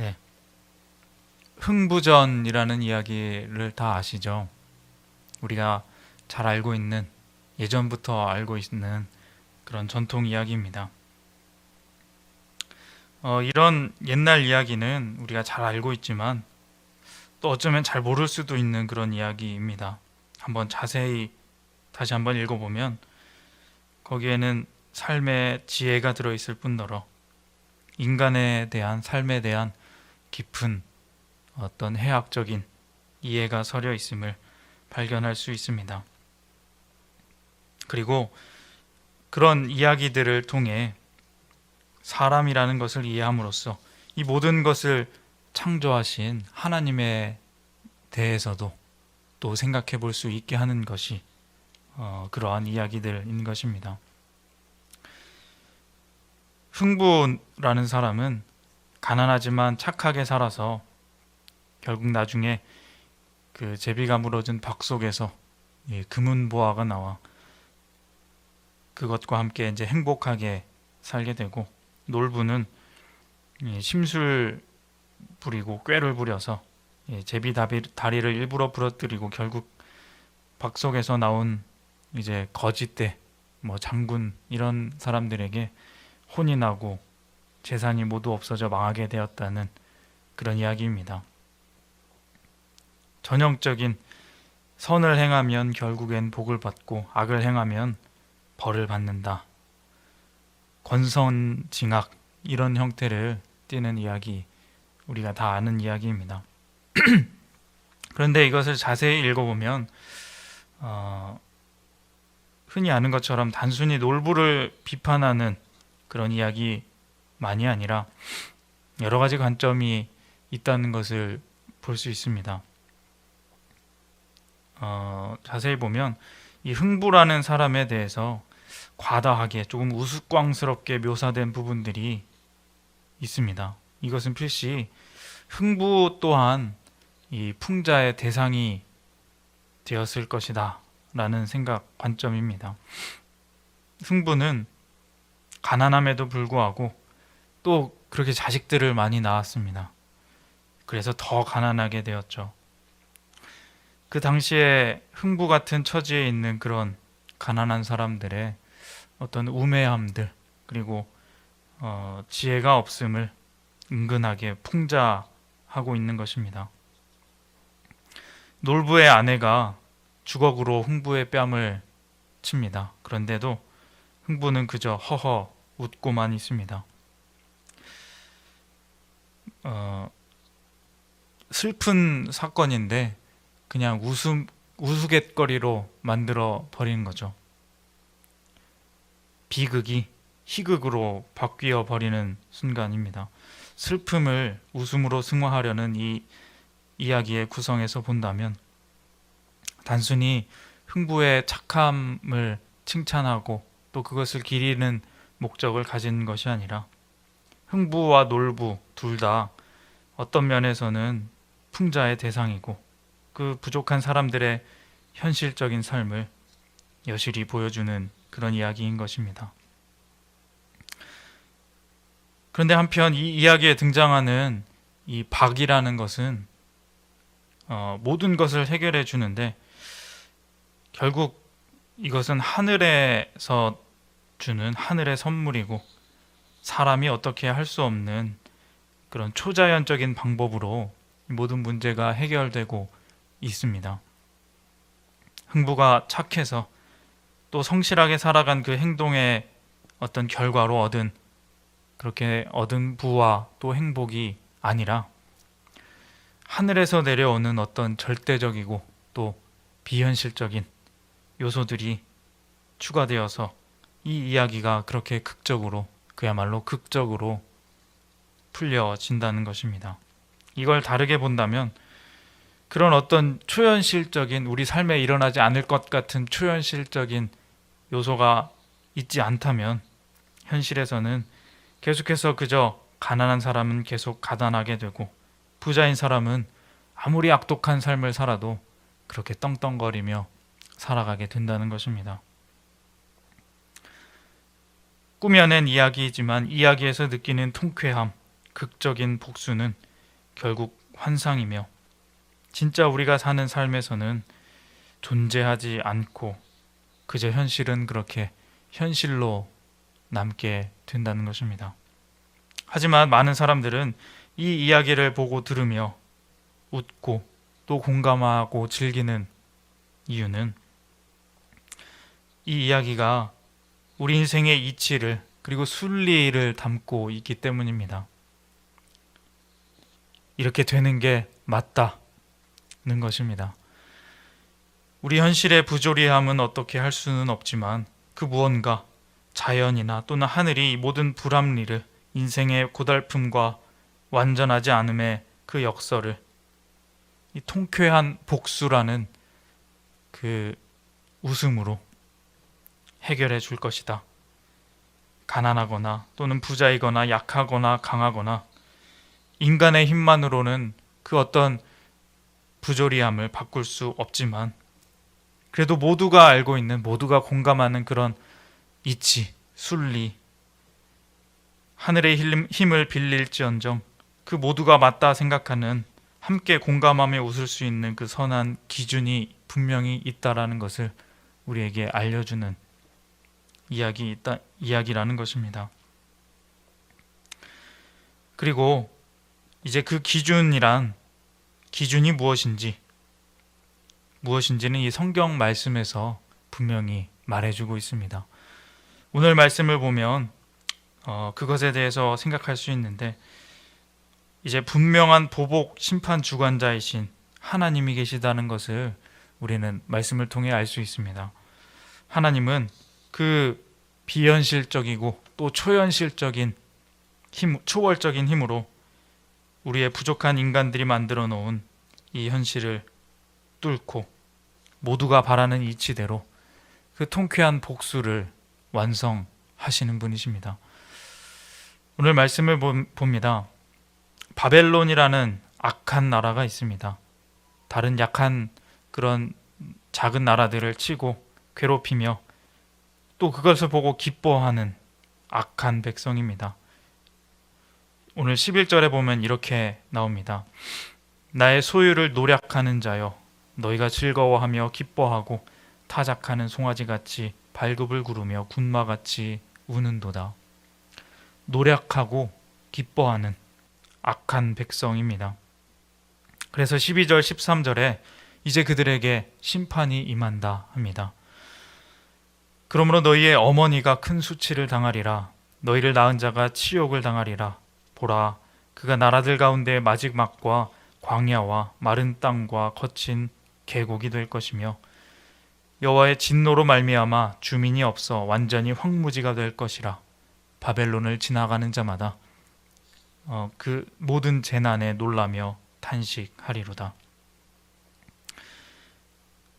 네. 흥부전이라는 이야기를 다 아시죠? 우리가 잘 알고 있는, 예전부터 알고 있는 그런 전통 이야기입니다. 이런 옛날 이야기는 우리가 잘 알고 있지만 또 어쩌면 잘 모를 수도 있는 그런 이야기입니다. 한번 자세히 다시 한번 읽어보면 거기에는 삶의 지혜가 들어있을 뿐더러 인간에 대한, 삶에 대한 깊은 어떤 해학적인 이해가 서려 있음을 발견할 수 있습니다. 그리고 그런 이야기들을 통해 사람이라는 것을 이해함으로써 이 모든 것을 창조하신 하나님에 대해서도 또 생각해 볼 수 있게 하는 것이 그러한 이야기들인 것입니다. 흥부라는 사람은 가난하지만 착하게 살아서 결국 나중에 그 제비가 물어준 박 속에서 금은보화가 나와 그것과 함께 이제 행복하게 살게 되고, 놀부는 심술 부리고 꾀를 부려서 제비 다리를 일부러 부러뜨리고 결국 박 속에서 나온 이제 거지대, 뭐 장군 이런 사람들에게 혼이 나고 재산이 모두 없어져 망하게 되었다는 그런 이야기입니다. 전형적인 선을 행하면 결국엔 복을 받고 악을 행하면 벌을 받는다. 권선징악 이런 형태를 띠는 이야기, 우리가 다 아는 이야기입니다. 그런데 이것을 자세히 읽어보면 흔히 아는 것처럼 단순히 놀부를 비판하는 그런 이야기만이 아니라 여러 가지 관점이 있다는 것을 볼 수 있습니다. 자세히 보면 이 흥부라는 사람에 대해서 과다하게 조금 우스꽝스럽게 묘사된 부분들이 있습니다. 이것은 필시 흥부 또한 이 풍자의 대상이 되었을 것이다 라는 생각, 관점입니다. 흥부는 가난함에도 불구하고 또 그렇게 자식들을 많이 낳았습니다. 그래서 더 가난하게 되었죠. 그 당시에 흥부 같은 처지에 있는 그런 가난한 사람들의 어떤 우매함들, 그리고 지혜가 없음을 은근하게 풍자하고 있는 것입니다. 놀부의 아내가 주걱으로 흥부의 뺨을 칩니다. 그런데도 흥부는 그저 허허 웃고만 있습니다. 슬픈 사건인데 그냥 우스갯거리로 만들어 버리는 거죠. 비극이 희극으로 바뀌어 버리는 순간입니다. 슬픔을 웃음으로 승화하려는 이 이야기의 구성에서 본다면 단순히 흥부의 착함을 칭찬하고 또 그것을 기리는 목적을 가진 것이 아니라 흥부와 놀부 둘 다 어떤 면에서는 풍자의 대상이고 그 부족한 사람들의 현실적인 삶을 여실히 보여주는 그런 이야기인 것입니다. 그런데 한편 이 이야기에 등장하는 이 박이라는 것은 모든 것을 해결해 주는데 결국 이것은 하늘에서 주는 하늘의 선물이고 사람이 어떻게 할 수 없는 그런 초자연적인 방법으로 모든 문제가 해결되고 있습니다. 흥부가 착해서 또 성실하게 살아간 그 행동의 어떤 결과로 그렇게 얻은 부와 또 행복이 아니라 하늘에서 내려오는 어떤 절대적이고 또 비현실적인 요소들이 추가되어서 이 이야기가 그렇게 그야말로 극적으로 풀려진다는 것입니다. 이걸 다르게 본다면 그런 어떤 초현실적인, 우리 삶에 일어나지 않을 것 같은 초현실적인 요소가 있지 않다면 현실에서는 계속해서 그저 가난한 사람은 계속 가난하게 되고 부자인 사람은 아무리 악독한 삶을 살아도 그렇게 떵떵거리며 살아가게 된다는 것입니다. 꾸며낸 이야기이지만 이야기에서 느끼는 통쾌함, 극적인 복수는 결국 환상이며 진짜 우리가 사는 삶에서는 존재하지 않고 그저 현실은 그렇게 현실로 남게 된다는 것입니다. 하지만 많은 사람들은 이 이야기를 보고 들으며 웃고 또 공감하고 즐기는 이유는 이 이야기가 우리 인생의 이치를 그리고 순리를 담고 있기 때문입니다. 이렇게 되는 게 맞다는 것입니다. 우리 현실의 부조리함은 어떻게 할 수는 없지만 그 무언가 자연이나 또는 하늘이 모든 불합리를 인생의 고달픔과 완전하지 않음의 그 역설을 이 통쾌한 복수라는 그 웃음으로 해결해 줄 것이다. 가난하거나 또는 부자이거나 약하거나 강하거나 인간의 힘만으로는 그 어떤 부조리함을 바꿀 수 없지만 그래도 모두가 알고 있는, 모두가 공감하는 그런 이치, 순리, 하늘의 힘을 빌릴지언정 그 모두가 맞다 생각하는, 함께 공감하며 웃을 수 있는 그 선한 기준이 분명히 있다라는 것을 우리에게 알려주는 이야기라는 것입니다. 그리고 이제 그 기준이 무엇인지는 이 성경 말씀에서 분명히 말해주고 있습니다. 오늘 말씀을 보면 그것에 대해서 생각할 수 있는데, 이제 분명한 보복 심판 주관자이신 하나님이 계시다는 것을 우리는 말씀을 통해 알 수 있습니다. 하나님은 그 비현실적이고 또 초현실적인 초월적인 힘으로 우리의 부족한 인간들이 만들어 놓은 이 현실을 뚫고 모두가 바라는 이치대로 그 통쾌한 복수를 완성하시는 분이십니다. 오늘 말씀을 봅니다. 바벨론이라는 악한 나라가 있습니다. 다른 약한 그런 작은 나라들을 치고 괴롭히며 또 그것을 보고 기뻐하는 악한 백성입니다. 오늘 11절에 보면 이렇게 나옵니다. 나의 소유를 노략하는 자여, 너희가 즐거워하며 기뻐하고 타작하는 송아지같이 발굽을 구르며 군마같이 우는도다. 노략하고 기뻐하는 악한 백성입니다. 그래서 12절 13절에 이제 그들에게 심판이 임한다 합니다. 그러므로 너희의 어머니가 큰 수치를 당하리라. 너희를 낳은 자가 치욕을 당하리라. 보라, 그가 나라들 가운데 마지막과 광야와 마른 땅과 거친 계곡이 될 것이며 여호와의 진노로 말미암아 주민이 없어 완전히 황무지가 될 것이라. 바벨론을 지나가는 자마다 그 모든 재난에 놀라며 탄식하리로다.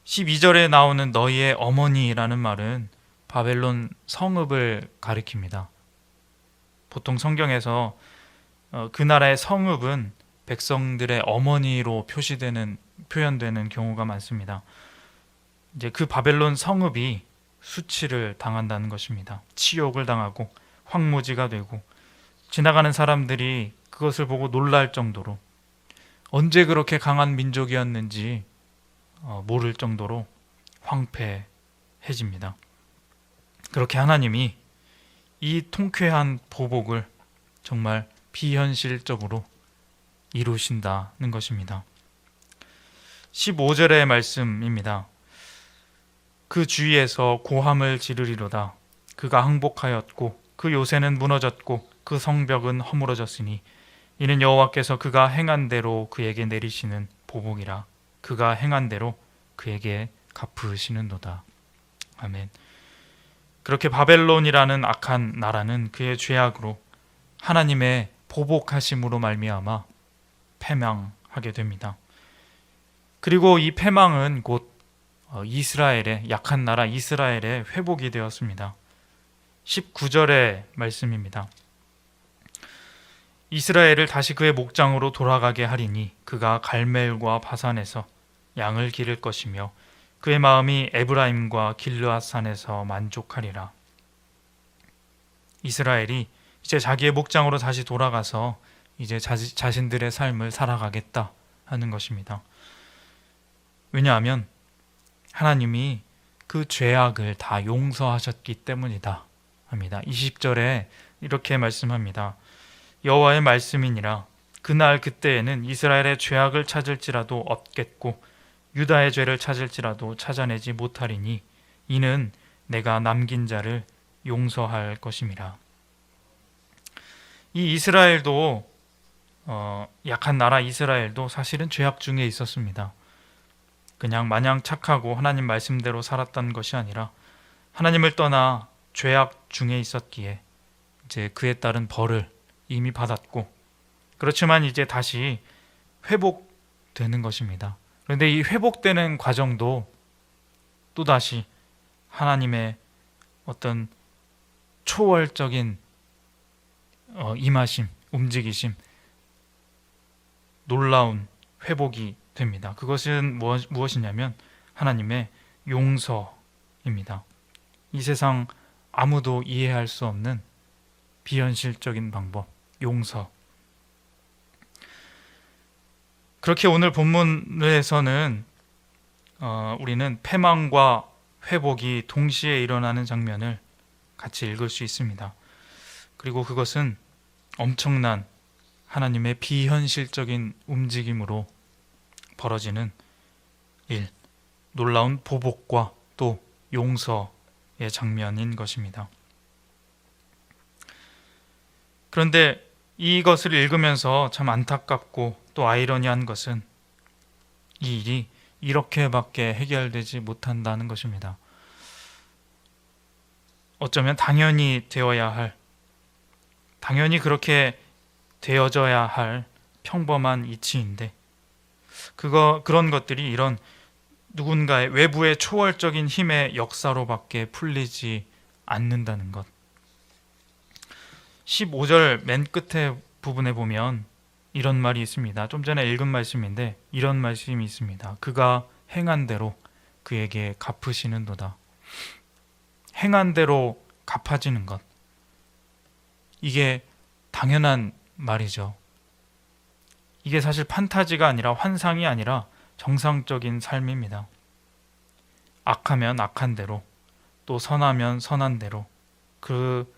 12절에 나오는 너희의 어머니라는 말은 바벨론 성읍을 가리킵니다. 보통 성경에서 그 나라의 성읍은 백성들의 어머니로 표현되는 경우가 많습니다. 이제 그 바벨론 성읍이 수치를 당한다는 것입니다. 치욕을 당하고 황무지가 되고 지나가는 사람들이 그것을 보고 놀랄 정도로, 언제 그렇게 강한 민족이었는지 모를 정도로 황폐해집니다. 그렇게 하나님이 이 통쾌한 보복을 정말 비현실적으로 이루신다는 것입니다. 15절의 말씀입니다. 그 주위에서 고함을 지르리로다. 그가 항복하였고 그 요새는 무너졌고 그 성벽은 허물어졌으니 이는 여호와께서 그가 행한 대로 그에게 내리시는 보복이라. 그가 행한 대로 그에게 갚으시는도다. 아멘. 그렇게 바벨론이라는 악한 나라는 그의 죄악으로 하나님의 보복하심으로 말미암아 패망하게 됩니다. 그리고 이 패망은 곧 이스라엘의, 약한 나라 이스라엘의 회복이 되었습니다. 19절의 말씀입니다. 이스라엘을 다시 그의 목장으로 돌아가게 하리니 그가 갈멜과 바산에서 양을 기를 것이며 그의 마음이 에브라임과 길르앗 산에서 만족하리라. 이스라엘이 이제 자기의 목장으로 다시 돌아가서 이제 자신들의 삶을 살아가겠다 하는 것입니다. 왜냐하면 하나님이 그 죄악을 다 용서하셨기 때문이다 합니다. 20절에 이렇게 말씀합니다. 여호와의 말씀이니라. 그날 그때에는 이스라엘의 죄악을 찾을지라도 없겠고 유다의 죄를 찾을지라도 찾아내지 못하리니 이는 내가 남긴 자를 용서할 것임이라. 이 이스라엘도 약한 나라 이스라엘도 사실은 죄악 중에 있었습니다. 그냥 마냥 착하고 하나님 말씀대로 살았던 것이 아니라 하나님을 떠나 죄악 중에 있었기에 이제 그에 따른 벌을 이미 받았고, 그렇지만 이제 다시 회복되는 것입니다. 그런데 이 회복되는 과정도 또다시 하나님의 어떤 초월적인 임하심, 움직이심, 놀라운 회복이 됩니다. 그것은 무엇이냐면 하나님의 용서입니다. 이 세상 아무도 이해할 수 없는 비현실적인 방법, 용서. 그렇게 오늘 본문에서는 우리는 패망과 회복이 동시에 일어나는 장면을 같이 읽을 수 있습니다. 그리고 그것은 엄청난 하나님의 비현실적인 움직임으로 벌어지는 일, 놀라운 보복과 또 용서의 장면인 것입니다. 그런데 이것을 읽으면서 참 안타깝고 또 아이러니한 것은 이 일이 이렇게밖에 해결되지 못한다는 것입니다. 어쩌면 당연히 그렇게 되어져야 할 평범한 이치인데 그런 것들이 이런 누군가의 외부의 초월적인 힘의 역사로밖에 풀리지 않는다는 것. 15절 맨 끝에 부분에 보면 이런 말이 있습니다. 좀 전에 읽은 말씀인데 이런 말씀이 있습니다. 그가 행한 대로 그에게 갚으시는도다. 행한 대로 갚아지는 것. 이게 당연한 말이죠. 이게 사실 판타지가 아니라 환상이 아니라 정상적인 삶입니다. 악하면 악한 대로, 또 선하면 선한 대로 그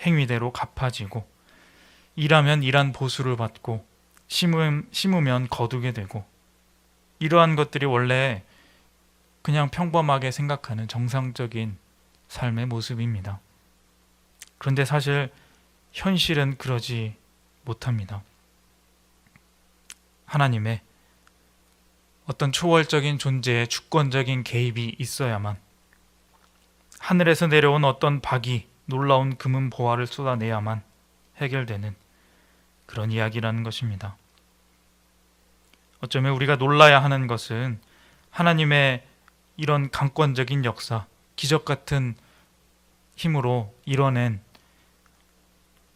행위대로 갚아지고, 일하면 일한 보수를 받고, 심으면 거두게 되고, 이러한 것들이 원래 그냥 평범하게 생각하는 정상적인 삶의 모습입니다. 그런데 사실 현실은 그러지 못합니다. 하나님의 어떤 초월적인 존재의 주권적인 개입이 있어야만, 하늘에서 내려온 어떤 박이 놀라운 금은 보화를 쏟아내야만 해결되는 그런 이야기라는 것입니다. 어쩌면 우리가 놀라야 하는 것은 하나님의 이런 강권적인 역사, 기적 같은 힘으로 이뤄낸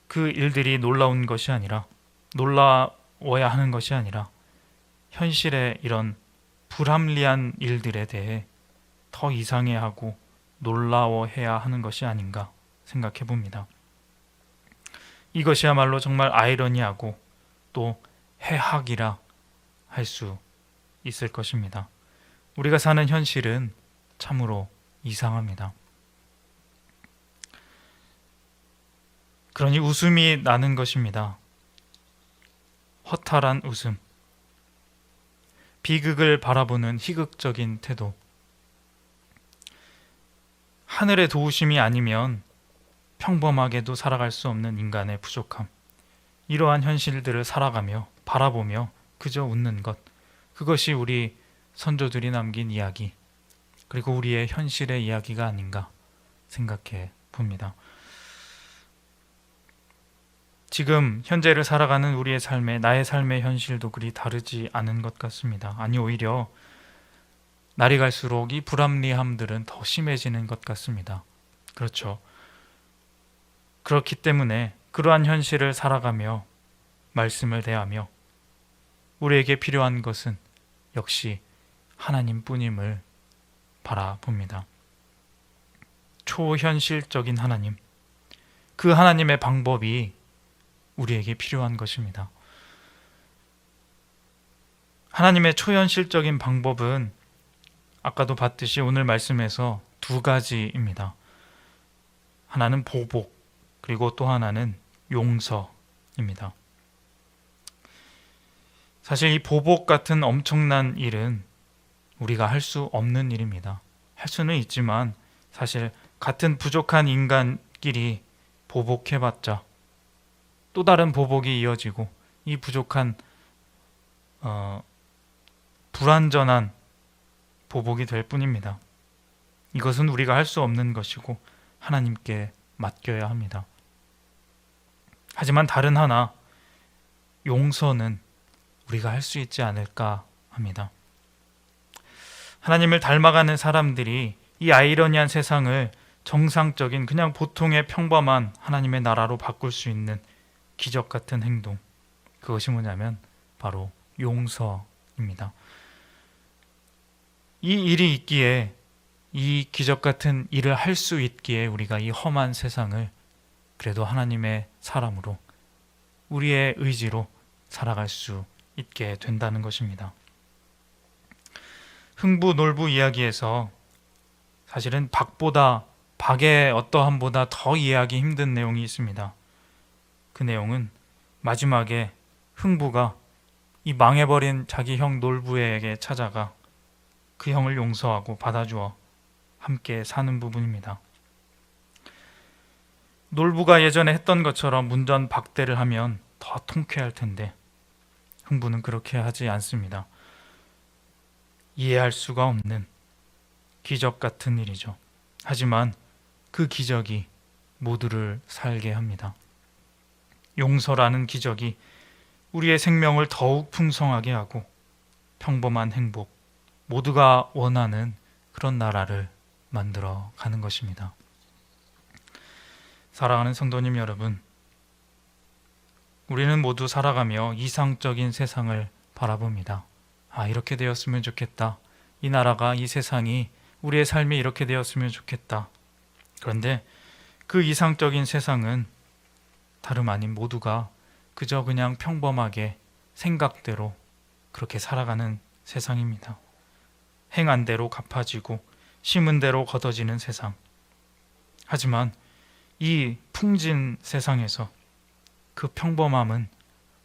그 일들이 놀라운 것이 아니라, 놀라워야 하는 것이 아니라 현실의 이런 불합리한 일들에 대해 더 이상해하고 놀라워해야 하는 것이 아닌가 생각해 봅니다. 이것이야말로 정말 아이러니하고 또 해학이라 할 수 있을 것입니다. 우리가 사는 현실은 참으로 이상합니다. 그러니 웃음이 나는 것입니다. 허탈한 웃음, 비극을 바라보는 희극적인 태도, 하늘의 도우심이 아니면 평범하게도 살아갈 수 없는 인간의 부족함, 이러한 현실들을 살아가며 바라보며 그저 웃는 것, 그것이 우리 선조들이 남긴 이야기, 그리고 우리의 현실의 이야기가 아닌가 생각해 봅니다. 지금 현재를 살아가는 우리의 나의 삶의 현실도 그리 다르지 않은 것 같습니다. 아니, 오히려 날이 갈수록 이 불합리함들은 더 심해지는 것 같습니다. 그렇죠. 그렇기 때문에 그러한 현실을 살아가며 말씀을 대하며 우리에게 필요한 것은 역시 하나님뿐임을 바라봅니다. 초현실적인 하나님, 그 하나님의 방법이 우리에게 필요한 것입니다. 하나님의 초현실적인 방법은 아까도 봤듯이 오늘 말씀에서 두 가지입니다. 하나는 보복, 그리고 또 하나는 용서입니다. 사실 이 보복 같은 엄청난 일은 우리가 할 수 없는 일입니다. 할 수는 있지만 사실 같은 부족한 인간끼리 보복해봤자 또 다른 보복이 이어지고 이 부족한 불완전한 보복이 될 뿐입니다. 이것은 우리가 할 수 없는 것이고 하나님께 맡겨야 합니다. 하지만 다른 하나, 용서는 우리가 할 수 있지 않을까 합니다. 하나님을 닮아가는 사람들이 이 아이러니한 세상을 정상적인 그냥 보통의 평범한 하나님의 나라로 바꿀 수 있는 기적 같은 행동, 그것이 뭐냐면 바로 용서입니다. 이 일이 있기에, 이 기적 같은 일을 할 수 있기에 우리가 이 험한 세상을 그래도 하나님의 사람으로, 우리의 의지로 살아갈 수 있게 된다는 것입니다. 흥부놀부 이야기에서 사실은 박의 어떠함보다 더 이해하기 힘든 내용이 있습니다. 그 내용은 마지막에 흥부가 이 망해버린 자기 형 놀부에게 찾아가 그 형을 용서하고 받아주어 함께 사는 부분입니다. 놀부가 예전에 했던 것처럼 문전박대를 하면 더 통쾌할 텐데 흥부는 그렇게 하지 않습니다. 이해할 수가 없는 기적 같은 일이죠. 하지만 그 기적이 모두를 살게 합니다. 용서라는 기적이 우리의 생명을 더욱 풍성하게 하고 평범한 행복, 모두가 원하는 그런 나라를 만들어 가는 것입니다. 사랑하는 성도님 여러분, 우리는 모두 살아가며 이상적인 세상을 바라봅니다. 이렇게 되었으면 좋겠다. 이 나라가, 이 세상이, 우리의 삶이 이렇게 되었으면 좋겠다. 그런데 그 이상적인 세상은 다름 아닌 모두가 그저 그냥 평범하게 생각대로 그렇게 살아가는 세상입니다. 행한 대로 갚아지고 심은 대로 거둬지는 세상. 하지만 이 풍진 세상에서 그 평범함은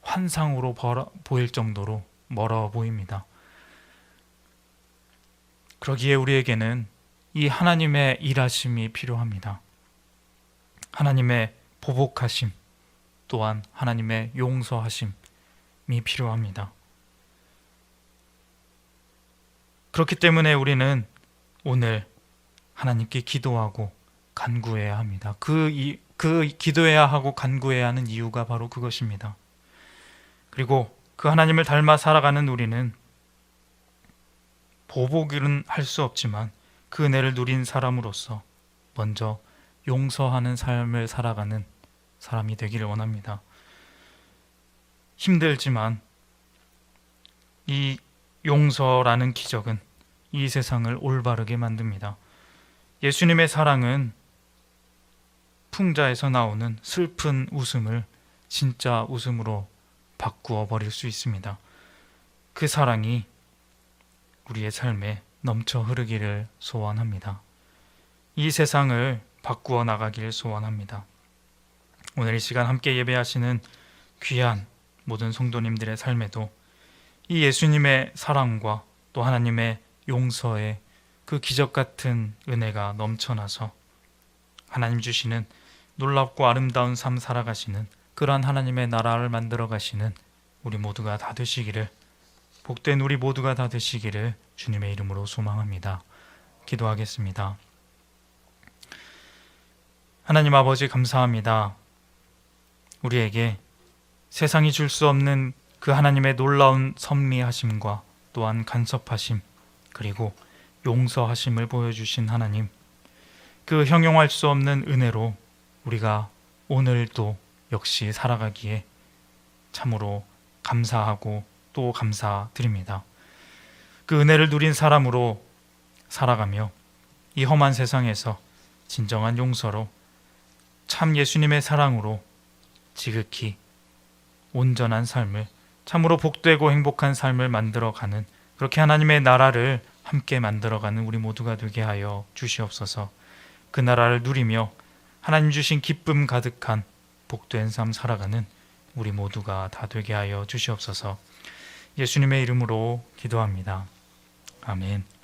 환상으로 보일 정도로 멀어 보입니다. 그러기에 우리에게는 이 하나님의 일하심이 필요합니다. 하나님의 보복하심, 또한 하나님의 용서하심이 필요합니다. 그렇기 때문에 우리는 오늘 하나님께 기도하고 간구해야 합니다. 그 기도해야 하고 간구해야 하는 이유가 바로 그것입니다. 그리고 그 하나님을 닮아 살아가는 우리는 보복은 할 수 없지만 그 은혜를 누린 사람으로서 먼저 용서하는 삶을 살아가는 사람이 되기를 원합니다. 힘들지만 이 용서라는 기적은 이 세상을 올바르게 만듭니다. 예수님의 사랑은 풍자에서 나오는 슬픈 웃음을 진짜 웃음으로 바꾸어 버릴 수 있습니다. 그 사랑이 우리의 삶에 넘쳐 흐르기를 소원합니다. 이 세상을 바꾸어 나가길 소원합니다. 오늘 이 시간 함께 예배하시는 귀한 모든 성도님들의 삶에도 이 예수님의 사랑과 또 하나님의 용서의 그 기적 같은 은혜가 넘쳐나서 하나님 주시는 놀랍고 아름다운 삶 살아가시는 그러한 하나님의 나라를 만들어 가시는 우리 모두가 다 되시기를, 복된 우리 모두가 다 되시기를 주님의 이름으로 소망합니다. 기도하겠습니다. 하나님 아버지, 감사합니다. 우리에게 세상이 줄 수 없는 그 하나님의 놀라운 섭리하심과 또한 간섭하심, 그리고 용서하심을 보여주신 하나님, 그 형용할 수 없는 은혜로 우리가 오늘도 역시 살아가기에 참으로 감사하고 또 감사드립니다. 그 은혜를 누린 사람으로 살아가며 이 험한 세상에서 진정한 용서로, 참 예수님의 사랑으로 지극히 온전한 삶을 참으로 복되고 행복한 삶을 만들어가는, 그렇게 하나님의 나라를 함께 만들어가는 우리 모두가 되게 하여 주시옵소서. 그 나라를 누리며 하나님 주신 기쁨 가득한 복된 삶 살아가는 우리 모두가 다 되게 하여 주시옵소서. 예수님의 이름으로 기도합니다. 아멘.